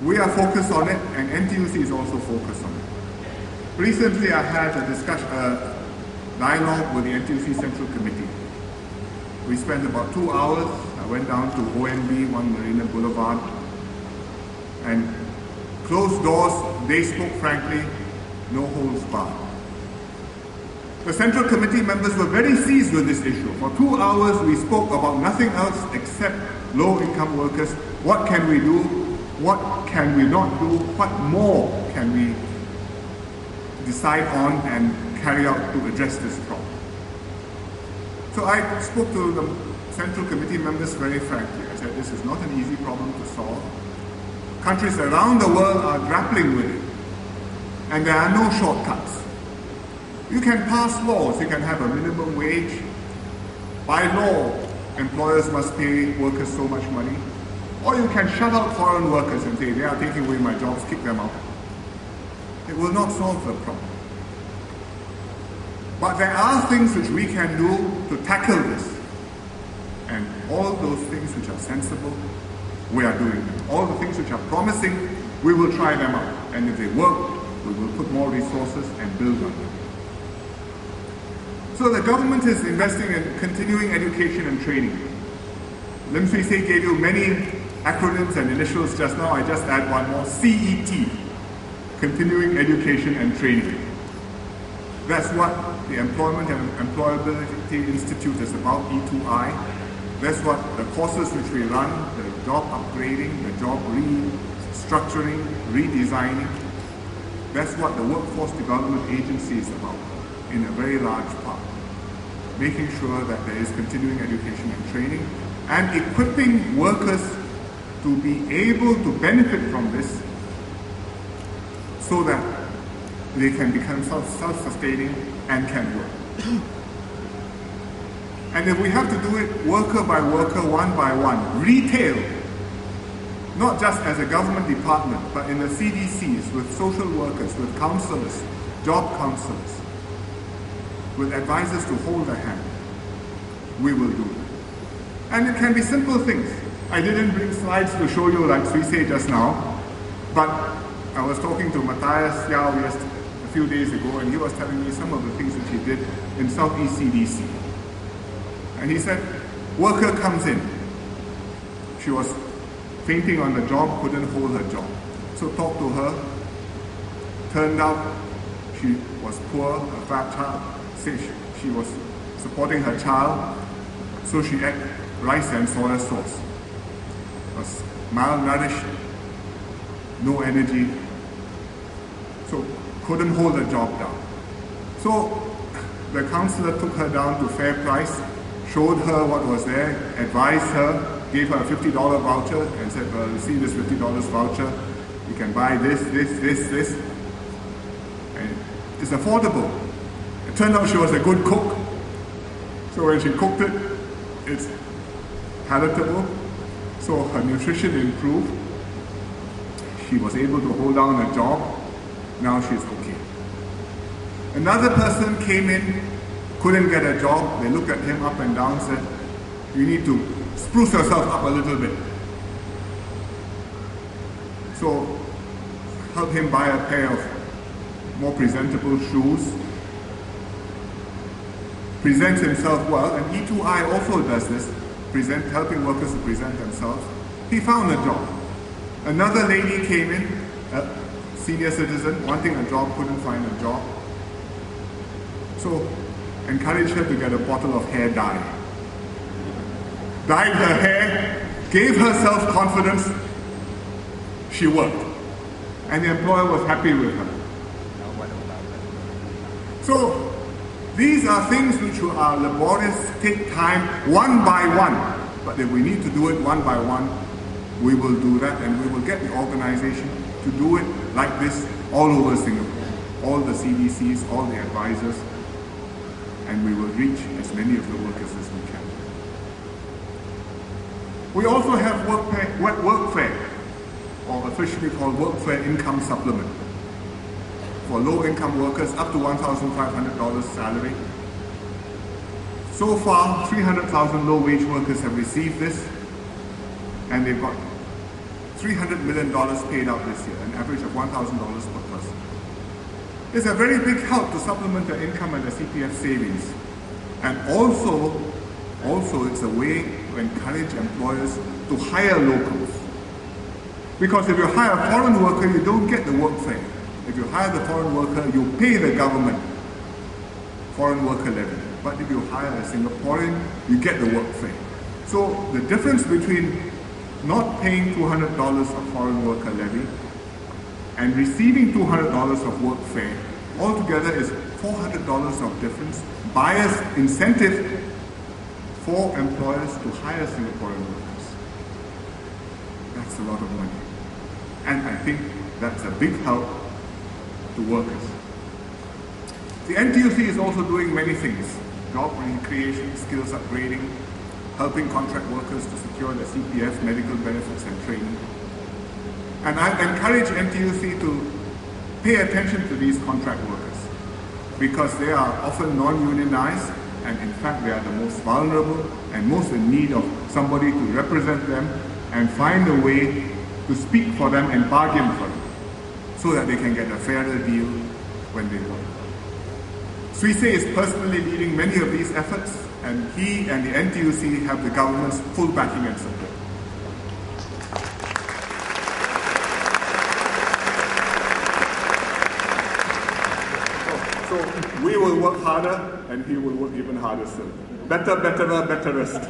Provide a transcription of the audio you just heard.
We are focused on it, and NTUC is also focused on it. Recently, I had a dialogue with the NTUC Central Committee. We spent about 2 hours. I went down to OMB, 1 Marina Boulevard, and closed doors, they spoke frankly, no holds barred. The Central Committee members were very seized with this issue. For 2 hours, we spoke about nothing else except low-income workers. What can we do? What can we not do? What more can we decide on and carry out to address this problem? So I spoke to the Central Committee members very frankly. I said, this is not an easy problem to solve. Countries around the world are grappling with it, and there are no shortcuts. You can pass laws, you can have a minimum wage. By law, employers must pay workers so much money. Or you can shut out foreign workers and say, they are taking away my jobs, kick them out. It will not solve the problem. But there are things which we can do to tackle this. And all those things which are sensible, we are doing them. All the things which are promising, we will try them out. And if they work, we will put more resources and build on them. So the government is investing in continuing education and training. Lim Swee Say gave you many acronyms and initials just now. I just add one more, CET, Continuing Education and Training. That's what the Employment and Employability Institute is about, E2I. That's what the courses which we run, the job upgrading, the job restructuring, redesigning. That's what the Workforce Development Agency is about, in a very large part. Making sure that there is continuing education and training and equipping workers to be able to benefit from this so that they can become self-sustaining and can work. And if we have to do it worker by worker, one by one, retail, not just as a government department, but in the CDCs, with social workers, with counselors, job counselors, with advisors to hold their hand, we will do it. And it can be simple things. I didn't bring slides to show you like Swee Say just now, but I was talking to Matthias Yao a few days ago, and he was telling me some of the things which he did in Southeast CDC. And he said, worker comes in. She was fainting on the job, couldn't hold her job. So talked to her. Turned out she was poor, a fat child. Said she was supporting her child, so she ate rice and soya sauce. Was malnourished, no energy, so couldn't hold her job down. So the counselor took her down to Fair Price, showed her what was there, advised her, gave her a $50 voucher and said, well, you see this $50 voucher, you can buy this, and it's affordable. It turned out she was a good cook, so when she cooked it, it's palatable, so her nutrition improved. She was able to hold down her job. Now she's okay. Another person came in, couldn't get a job. They looked at him up and down, said, you need to spruce yourself up a little bit. So helped him buy a pair of more presentable shoes. Presents himself well, and E2I also does this, helping workers to present themselves. He found a job. Another lady came in, a senior citizen, wanting a job, couldn't find a job. So encouraged her to get a bottle of hair dye. Dyed her hair, gave her self-confidence. She worked. And the employer was happy with her. So these are things which are laborious, take time, one by one. But if we need to do it one by one, we will do that, and we will get the organization to do it like this all over Singapore. All the CDCs, all the advisors, and we will reach as many of the workers as we can. We also have workfare, or officially called Workfare Income Supplement, for low-income workers up to $1,500 salary. So far, 300,000 low-wage workers have received this, and they've got $300 million paid out this year, an average of $1,000 per person. It's a very big help to supplement their income and their CPF savings. And also it's a way to encourage employers to hire locals. Because if you hire a foreign worker, you don't get the work fare. If you hire the foreign worker, you pay the government foreign worker levy. But if you hire a Singaporean, you get the work fare. So the difference between not paying $200 of foreign worker levy and receiving $200 of work fare, altogether is $400 of difference, biased incentive for employers to hire Singaporean workers. That's a lot of money. And I think that's a big help to workers. The NTUC is also doing many things: job creation, skills upgrading, helping contract workers to secure their CPF, medical benefits and training. And I encourage NTUC to pay attention to these contract workers because they are often non-unionized, and in fact they are the most vulnerable and most in need of somebody to represent them and find a way to speak for them and bargain for them so that they can get a fairer deal when they work. Swee Say is personally leading many of these efforts, and he and the NTUC have the government's full backing and support. So we will work harder, and he will work even harder still. Better, betterer, betterest.